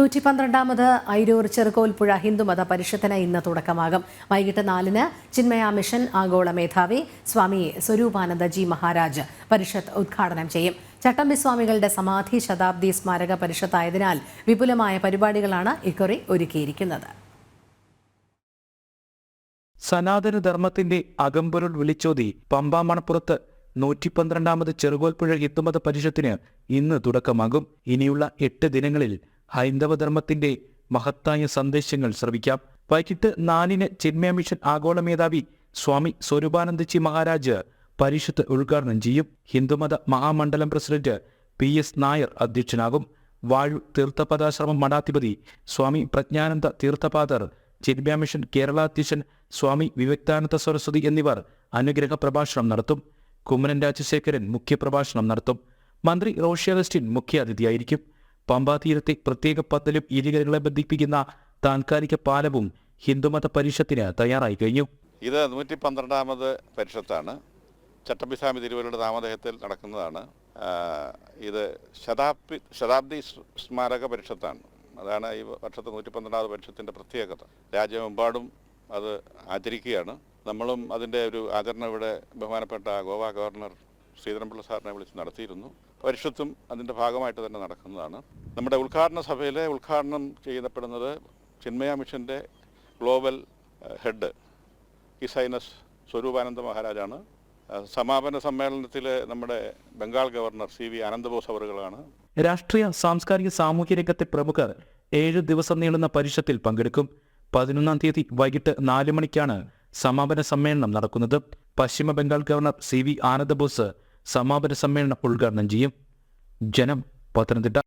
112ാമത് അയിരൂർ ചെറുകോൽപ്പുഴ ഹിന്ദുമത പരിഷത്തിന് ഇന്ന് തുടക്കമാകും. വൈകിട്ട് 4-ന് ചിന്മയ മിഷൻ ആഗോള മേധാവി സ്വാമി സ്വരൂപാനന്ദ ജി മഹാരാജ് പരിഷത്ത് ഉദ്ഘാടനം ചെയ്യും. ചട്ടമ്പി സ്വാമികളുടെ സമാധി ശതാബ്ദി സ്മാരക പരിഷത്തായതിനാൽ വിപുലമായ പരിപാടികളാണ് ഇക്കുറി ഒരുക്കിയിരിക്കുന്നത്. സനാതനധർമ്മത്തിന്റെ അകമ്പൊരുൾ വിളിച്ചോതി പമ്പാ മണപ്പുറത്ത് 112ാമത് ചെറുകോൽപ്പുഴ ഹിന്ദുമത പരിഷത്തിന് ഇന്ന് തുടക്കമാകും. ഇനിയുള്ള 8 ദിനങ്ങളിൽ ഹൈന്ദവധർമ്മത്തിന്റെ മഹത്തായ സന്ദേശങ്ങൾ ശ്രവിക്കാം. വൈകിട്ട് 4-ന് ചിന്മയ മിഷൻ ആഗോള മേധാവി സ്വാമി സ്വരൂപാനന്ദജി മഹാരാജ് പരിഷത്ത് ഉദ്ഘാടനം ചെയ്യും. ഹിന്ദുമത മഹാമണ്ഡലം പ്രസിഡന്റ് PS നായർ അധ്യക്ഷനാകും. വാഴൂർ തീർത്ഥപദാശ്രമം മഠാധിപതി സ്വാമി പ്രജ്ഞാനന്ദ തീർത്ഥപാദർ, ചിന്മയ മിഷൻ കേരള അധ്യക്ഷൻ സ്വാമി വിവേകാനന്ദ സരസ്വതി എന്നിവർ അനുഗ്രഹ പ്രഭാഷണം നടത്തും. കുമ്മനം രാജശേഖരൻ മുഖ്യപ്രഭാഷണം നടത്തും. മന്ത്രി റോഷി അഗസ്റ്റിൻ മുഖ്യാതിഥിയായിരിക്കും. പമ്പാ തീരത്തെ പ്രത്യേക പദ്ധതിയും ഇരുകരകളെ ബന്ധിപ്പിക്കുന്ന താൽക്കാലിക പാലവും ഹിന്ദുമത പരിഷത്തിന് തയ്യാറായി കഴിഞ്ഞു. ഇത് 112ാമത് പരിഷത്താണ്. ചട്ടമ്പി സ്വാമി തിരുവല്ലയുടെ നാമധേയത്തിൽ നടക്കുന്നതാണ്. ഇത് ശതാബ്ദി സ്മാരക പരിഷത്താണ്. അതാണ് ഈ വർഷത്തെ 112ാമത് പരിഷത്തിൻ്റെ പ്രത്യേകത. രാജ്യമെമ്പാടും അത് ആചരിക്കുകയാണ്. നമ്മളും അതിൻ്റെ ഒരു ആചരണം ഇവിടെ ബഹുമാനപ്പെട്ട ഗോവ ഗവർണർ ശ്രീധരൻപിള്ള സാറിനെ വിളിച്ച് നടത്തിയിരുന്നു. പരിഷത്തും അതിൻ്റെ ഭാഗമായിട്ട് തന്നെ നടക്കുന്നതാണ്. നമ്മുടെ ഉദ്ഘാടന സഭയിലെ ഉദ്ഘാടനം ചെയ്യപ്പെടുന്നത് ചിന്മയ മിഷൻ്റെ global head his highness Swaroopananda മഹാരാജാണ്. സമാപന സമ്മേളനത്തിൽ നമ്മുടെ ബംഗാൾ ഗവർണർ CV ആനന്ദബോസ് അവറുകളാണ്. രാഷ്ട്രീയ, സാംസ്കാരിക, സാമൂഹ്യ രംഗത്തെ പ്രമുഖർ 7 ദിവസം നീളുന്ന പരിഷത്തിൽ പങ്കെടുക്കും. 11-ാം തീയതി വൈകിട്ട് 4 മണിക്കാണ് സമാപന സമ്മേളനം നടക്കുന്നത്. പശ്ചിമ ബംഗാൾ ഗവർണർ CV ആനന്ദബോസ് സമാപന സമ്മേളനം ഉദ്ഘാടനം ചെയ്യും. ജനം, പത്തനംതിട്ട.